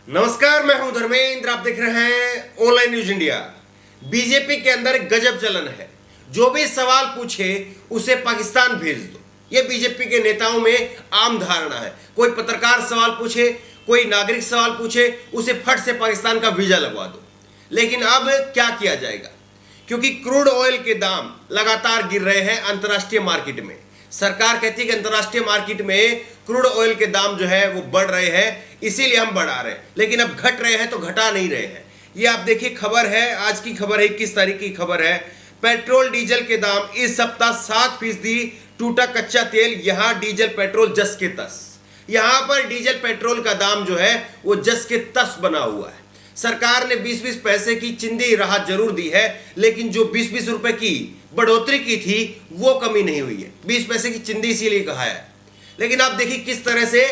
नमस्कार, मैं हूं धर्मेंद्र। आप देख रहे हैं ऑनलाइन न्यूज इंडिया। बीजेपी के अंदर गजब चलन है। जो भी सवाल पूछे उसे पाकिस्तान भेज दो, ये बीजेपी के नेताओं में आम धारणा है। कोई पत्रकार सवाल पूछे, कोई नागरिक सवाल पूछे, उसे फट से पाकिस्तान का वीजा लगवा दो। लेकिन अब क्या किया जाएगा, क्योंकि क्रूड ऑयल के दाम लगातार गिर रहे हैं अंतर्राष्ट्रीय मार्केट में। सरकार कहती है कि अंतर्राष्ट्रीय मार्केट में क्रूड ऑयल के दाम जो है वो बढ़ रहे हैं, इसीलिए हम बढ़ा रहे हैं। लेकिन अब घट रहे हैं तो घटा नहीं रहे हैं। ये आप देखिए, खबर है, आज की खबर है, 21 तारीख की खबर है। पेट्रोल डीजल के दाम इस सप्ताह 7% टूटा कच्चा तेल। यहां डीजल पेट्रोल जस के तस। यहां पर डीजल पेट्रोल का दाम जो है वो जस के तस बना हुआ है। सरकार ने 20-20 पैसे की चिंदी राहत जरूर दी है, लेकिन जो 20-20 रुपए की बढ़ोतरी की थी वो कमी नहीं हुई है। 20 पैसे की चिंदी इसीलिए कहा है। लेकिन आप देखिए किस तरह से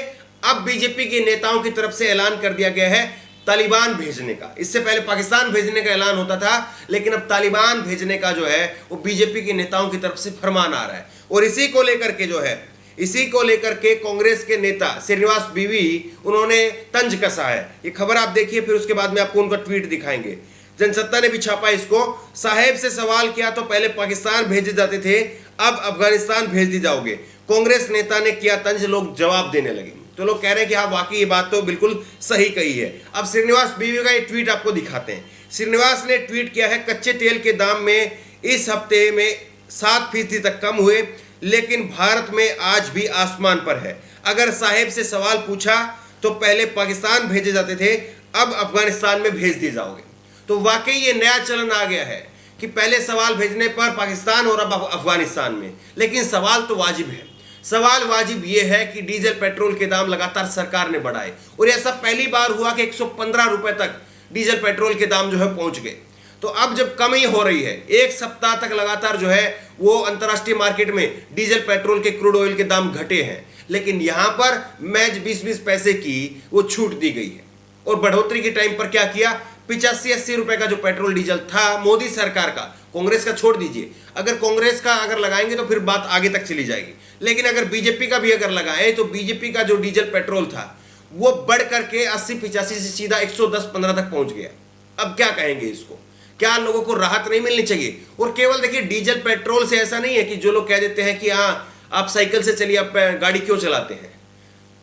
अब बीजेपी के नेताओं की तरफ से ऐलान कर दिया गया है तालिबान भेजने का। इससे पहले पाकिस्तान भेजने का ऐलान होता था, लेकिन अब तालिबान भेजने का जो है वो बीजेपी के नेताओं की तरफ से फरमान आ रहा है। और इसी को लेकर के कांग्रेस के नेता श्रीनिवास बीवी उन्होंने तंज कसा है। ये खबर आप देखिए, फिर उसके बाद में आपको उनका ट्वीट दिखाएंगे। जनसत्ता ने भी छापा इसको। साहेब से सवाल किया तो पहले पाकिस्तान भेजे जाते थे, अब अफगानिस्तान भेज दी जाओगे। कांग्रेस नेता ने किया तंज, लोग जवाब देने लगे। तो लोग कह रहे हैं कि हाँ, वाकई ये बात तो बिल्कुल सही कही है। अब श्रीनिवास बीवी का ये ट्वीट आपको दिखाते हैं। श्रीनिवास ने ट्वीट किया है, कच्चे तेल के दाम में इस हफ्ते में 7% तक कम हुए, लेकिन भारत में आज भी आसमान पर है। अगर साहेब से सवाल पूछा तो पहले पाकिस्तान भेजे जाते थे, अब अफगानिस्तान में भेज दिए जाओगे। तो वाकई ये नया चलन आ गया है कि पहले सवाल भेजने पर पाकिस्तान और अब अफगानिस्तान में। लेकिन सवाल तो वाजिब है। सवाल वाजिब ये है कि डीजल पेट्रोल के दाम लगातार सरकार ने बढ़ाए, और ऐसा पहली बार हुआ कि 115 रुपए तक डीजल पेट्रोल के दाम जो है पहुंच गए। तो अब जब कमी हो रही है, एक सप्ताह तक लगातार जो है वो अंतर्राष्ट्रीय मार्केट में डीजल पेट्रोल के क्रूड ऑयल के दाम घटे हैं, लेकिन यहां पर मैच 20-20 पैसे की वो छूट दी गई है। और बढ़ोतरी के टाइम पर क्या किया, 85-80 रुपए का जो पेट्रोल डीजल था मोदी सरकार का, कांग्रेस का छोड़ दीजिए, अगर कांग्रेस का अगर लगाएंगे तो फिर बात आगे तक चली जाएगी। लेकिन अगर बीजेपी का भी अगर लगाए तो बीजेपी का जो डीजल पेट्रोल था वो बढ़ करके 80-85 से सीधा 110-15 तक पहुंच गया। अब क्या कहेंगे इसको, क्या लोगों को राहत नहीं मिलनी चाहिए? और केवल देखिए, डीजल पेट्रोल से ऐसा नहीं है कि जो लोग कह देते हैं कि हाँ आप साइकिल से चलिए, आप गाड़ी क्यों चलाते हैं?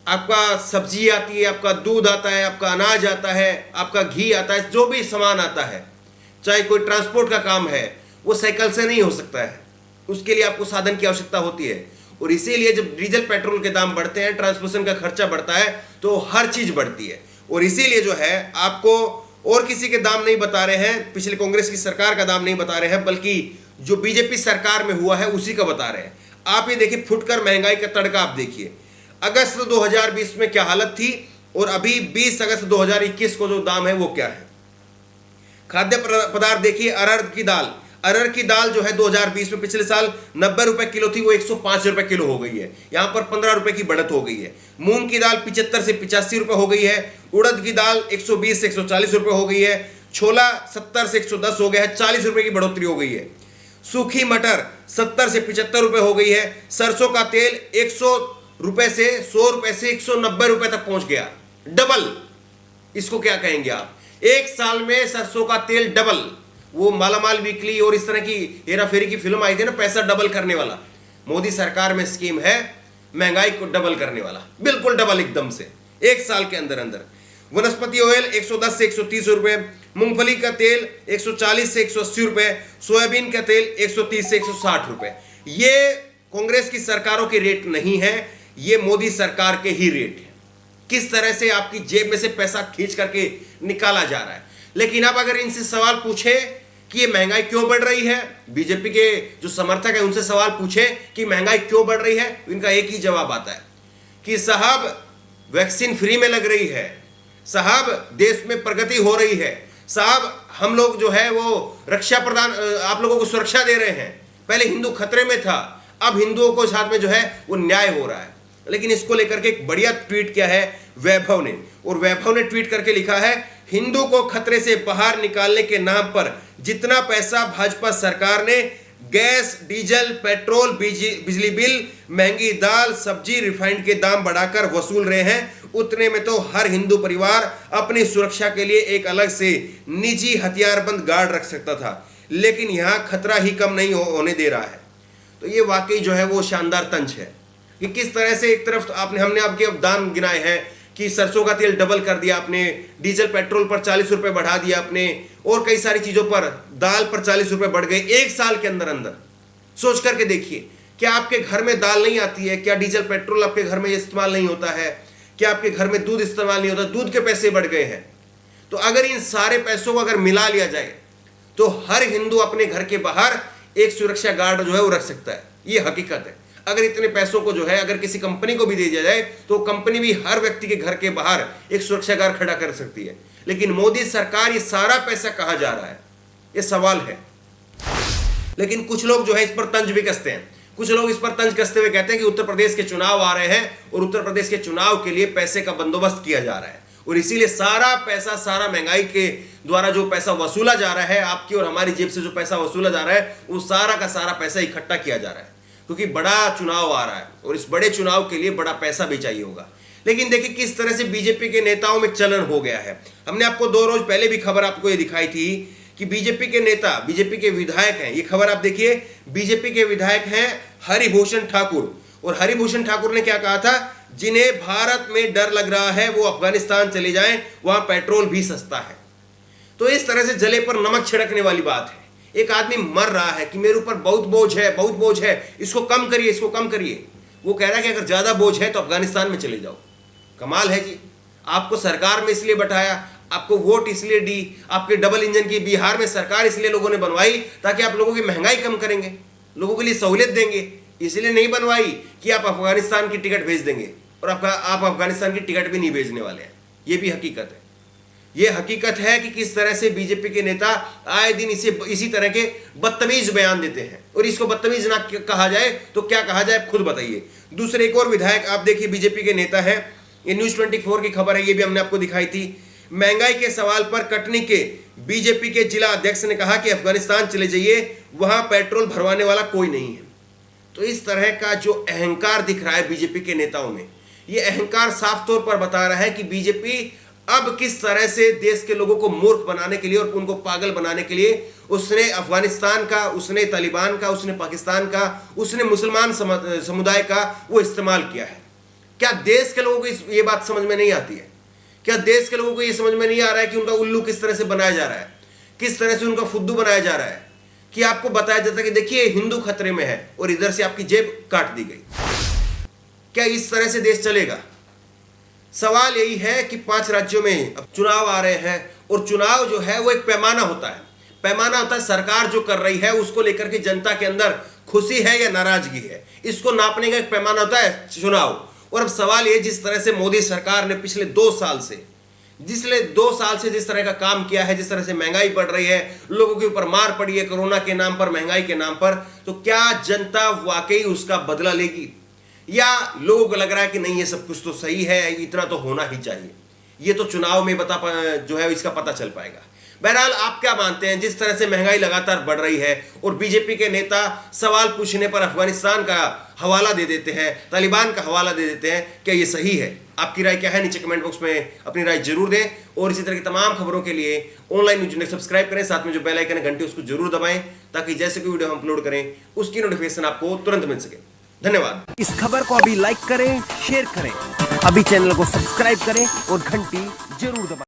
आपका सब्जी आती है, आपका दूध आता है, आपका अनाज आता है, आपका घी आता है, जो भी सामान आता है, चाहे कोई ट्रांसपोर्ट का काम है, वो साइकिल से नहीं हो सकता है। उसके लिए आपको साधन की आवश्यकता होती है। और इसीलिए जब डीजल पेट्रोल के दाम बढ़ते हैं, ट्रांसपोर्टेशन का खर्चा बढ़ता है, तो हर चीज बढ़ती है। और इसीलिए जो है आपको और किसी के दाम नहीं बता रहे हैं, पिछले कांग्रेस की सरकार का दाम नहीं बता रहे हैं, बल्कि जो बीजेपी सरकार में हुआ है उसी का बता रहे हैं। आप ये देखिए, फुटकर महंगाई का तड़का आप देखिए। अगस्त 2020 में क्या हालत थी और अभी 20 अगस्त 2021 को जो दाम है वो क्या है। खाद्य पदार्थ देखिए, अरहर की दाल जो है 2020 में पिछले साल 90 रुपए किलो थी, वो 105 रुपए किलो हो गई है। यहां पर 15 रुपए की बढ़त हो गई है। मूंग की दाल 75 से 85 रुपए हो गई है। उड़द की दाल 120 से 140 रुपए हो गई है। छोला 70 से 110 हो गया है, 40 रुपए की बढ़ोतरी हो गई है। सूखी मटर 70 से 75 रुपए हो गई है। सरसों का तेल 100 रुपए से 100 रुपए से 190 रुपए तक पहुंच गया, डबल। इसको क्या कहेंगे आप? एक साल में सरसों का तेल डबल। वो मालामाल वीकली और इस तरह की हेरा फेरी की फिल्म आई थी ना, पैसा डबल करने वाला। मोदी सरकार में स्कीम है महंगाई को डबल करने वाला, बिल्कुल डबल एकदम से, एक साल के अंदर अंदर। वनस्पति ऑयल 110 से 130 रुपए, मूंगफली का तेल 140 से 180 रुपए, सोयाबीन का तेल 130 से 160 रुपए। ये कांग्रेस की सरकारों के रेट नहीं है, ये मोदी सरकार के ही रेट है। किस तरह से आपकी जेब में से पैसा खींच करके निकाला जा रहा है। लेकिन अब अगर इनसे सवाल पूछे कि ये महंगाई क्यों बढ़ रही है, बीजेपी के जो समर्थक है उनसे सवाल पूछे कि महंगाई क्यों बढ़ रही है, इनका एक ही जवाब आता है कि साहब वैक्सीन फ्री में लग रही है, साहब देश में प्रगति हो रही है, साहब हम लोग जो है वो रक्षा प्रदान, आप लोगों को सुरक्षा दे रहे हैं। पहले हिंदू खतरे में था, अब हिंदुओं को साथ में जो है वो न्याय हो रहा है। लेकिन इसको लेकर के एक बढ़िया ट्वीट किया है वैभव ने, और वैभव ने ट्वीट करके लिखा है, हिंदू को खतरे से बाहर निकालने के नाम पर जितना पैसा भाजपा सरकार ने गैस, डीजल, पेट्रोल, बिजली बिल, महंगी दाल, सब्जी, रिफाइंड के दाम बढ़ाकर वसूल रहे हैं, उतने में तो हर हिंदू परिवार अपनी सुरक्षा के लिए एक अलग से निजी हथियारबंद गार्ड रख सकता था, लेकिन यहां खतरा ही कम नहीं होने दे रहा है। तो ये वाकई जो है वो शानदार तंज है कि किस तरह से एक तरफ हमने आपके दान गिनाए हैं कि सरसों का तेल डबल कर दिया आपने, डीजल पेट्रोल पर 40 रुपए बढ़ा दिया आपने, और कई सारी चीजों पर, दाल पर 40 रुपए बढ़ गए एक साल के अंदर अंदर। सोच करके देखिए, क्या आपके घर में दाल नहीं आती है? क्या डीजल पेट्रोल आपके घर में इस्तेमाल नहीं होता है? क्या आपके घर में दूध इस्तेमाल नहीं होता? दूध के पैसे बढ़ गए हैं। तो अगर इन सारे पैसों को अगर मिला लिया जाए तो हर हिंदू अपने घर के बाहर एक सुरक्षा गार्ड जो है वो रख सकता है। ये हकीकत है। अगर इतने पैसों को जो है अगर किसी कंपनी को भी दे दिया जाए तो कंपनी भी हर व्यक्ति के घर के बाहर एक सुरक्षा गार्ड खड़ा कर सकती है। लेकिन मोदी सरकार ये सारा पैसा कहां जा रहा है, ये सवाल है। लेकिन कुछ लोग जो है इस पर तंज भी कसते हैं। कुछ लोग इस पर तंज कसते हुए कहते हैं कि उत्तर प्रदेश के चुनाव आ रहे हैं और उत्तर प्रदेश के चुनाव के लिए पैसे का बंदोबस्त किया जा रहा है और इसीलिए सारा पैसा, सारा महंगाई के द्वारा जो पैसा वसूला जा रहा है, आपकी और हमारी जेब से जो पैसा वसूला जा रहा है, वो सारा का सारा पैसा इकट्ठा किया जा रहा है क्योंकि बड़ा चुनाव आ रहा है और इस बड़े चुनाव के लिए बड़ा पैसा भी चाहिए होगा। लेकिन देखिए किस तरह से बीजेपी के नेताओं में चलन हो गया है। हमने आपको 2 रोज पहले भी खबर आपको ये दिखाई थी कि बीजेपी के नेता, बीजेपी के विधायक हैं। ये खबर आप देखिए, बीजेपी के विधायक हैं हरिभूषण ठाकुर, और हरिभूषण ठाकुर ने क्या कहा था, जिन्हें भारत में डर लग रहा है वो अफगानिस्तान चले जाएं, वहां पेट्रोल भी सस्ता है। तो इस तरह से जले पर नमक छिड़कने वाली बात है। एक आदमी मर रहा है कि मेरे ऊपर बहुत बोझ है, बहुत बोझ है, इसको कम करिए, इसको कम करिए। वो कह रहा है कि अगर ज्यादा बोझ है तो अफगानिस्तान में चले जाओ। कमाल है जी। आपको सरकार में इसलिए बैठाया, आपको वोट इसलिए दी, आपके डबल इंजन की बिहार में सरकार इसलिए लोगों ने बनवाई ताकि आप लोगों की महंगाई कम करेंगे, लोगों के लिए सहूलियत देंगे। इसलिए नहीं बनवाई कि आप अफगानिस्तान की टिकट भेज देंगे, और आप अफगानिस्तान की टिकट भी नहीं भेजने वाले हैं। ये भी हकीकत है। ये हकीकत है कि किस तरह से बीजेपी के नेता आए दिन इसी तरह के बदतमीज बयान देते हैं, और इसको बदतमीज ना कहा जाए तो क्या कहा जाए, खुद बताइए। दूसरे एक और विधायक आप देखिए, बीजेपी के नेता है, ये न्यूज 24 की खबर है, ये भी हमने आपको दिखाई थी। महंगाई के सवाल पर कटनी के बीजेपी के जिला अध्यक्ष ने कहा कि अफगानिस्तान चले जाइए, वहां पेट्रोल भरवाने वाला कोई नहीं है। तो इस तरह का जो अहंकार दिख रहा है बीजेपी के नेताओं में, ये अहंकार साफ तौर पर बता रहा है कि बीजेपी अब किस तरह से देश के लोगों को मूर्ख बनाने के लिए और उनको पागल बनाने के लिए उसने अफगानिस्तान का, उसने तालिबान का, उसने पाकिस्तान का, उसने मुसलमान समुदाय का वो इस्तेमाल किया है। क्या देश के लोगों को ये बात समझ में नहीं आती है? क्या देश के लोगों को ये समझ में नहीं आ रहा है कि उनका उल्लू किस तरह से बनाया जा रहा है, किस तरह से उनका फुद्दू बनाया जा रहा है, कि आपको बताया जाता है कि देखिए हिंदू खतरे में है और इधर से आपकी जेब काट दी गई। क्या इस तरह से देश चलेगा? सवाल यही है कि 5 राज्यों में अब चुनाव आ रहे हैं, और चुनाव जो है वो एक पैमाना होता है। पैमाना होता है सरकार जो कर रही है उसको लेकर के जनता के अंदर खुशी है या नाराजगी है, इसको नापने का एक पैमाना होता है चुनाव। और अब सवाल ये, जिस तरह से मोदी सरकार ने पिछले 2 साल से जिस तरह का काम किया है, जिस तरह से महंगाई बढ़ रही है, लोगों के ऊपर मार पड़ी है कोरोना के नाम पर, महंगाई के नाम पर, तो क्या जनता वाकई उसका बदला लेगी, या लोगों को लग रहा है कि नहीं ये सब कुछ तो सही है, इतना तो होना ही चाहिए? ये तो चुनाव में जो है इसका पता चल पाएगा। बहरहाल आप क्या मानते हैं? जिस तरह से महंगाई लगातार बढ़ रही है और बीजेपी के नेता सवाल पूछने पर अफगानिस्तान का हवाला दे देते हैं, तालिबान का हवाला दे देते हैं, क्या ये सही है? आपकी राय क्या है? नीचे कमेंट बॉक्स में अपनी राय जरूर दें, और इसी तरह की तमाम खबरों के लिए ऑनलाइन न्यूज इंडेक्स सब्सक्राइब करें, साथ में जो बेल आइकन है घंटी उसको जरूर दबाएं ताकि जैसे कोई वीडियो हम अपलोड करें उसकी नोटिफिकेशन आपको तुरंत मिल सके। धन्यवाद। इस खबर को अभी लाइक करें, शेयर करें, अभी चैनल को सब्सक्राइब करें और घंटी जरूर दबाएं।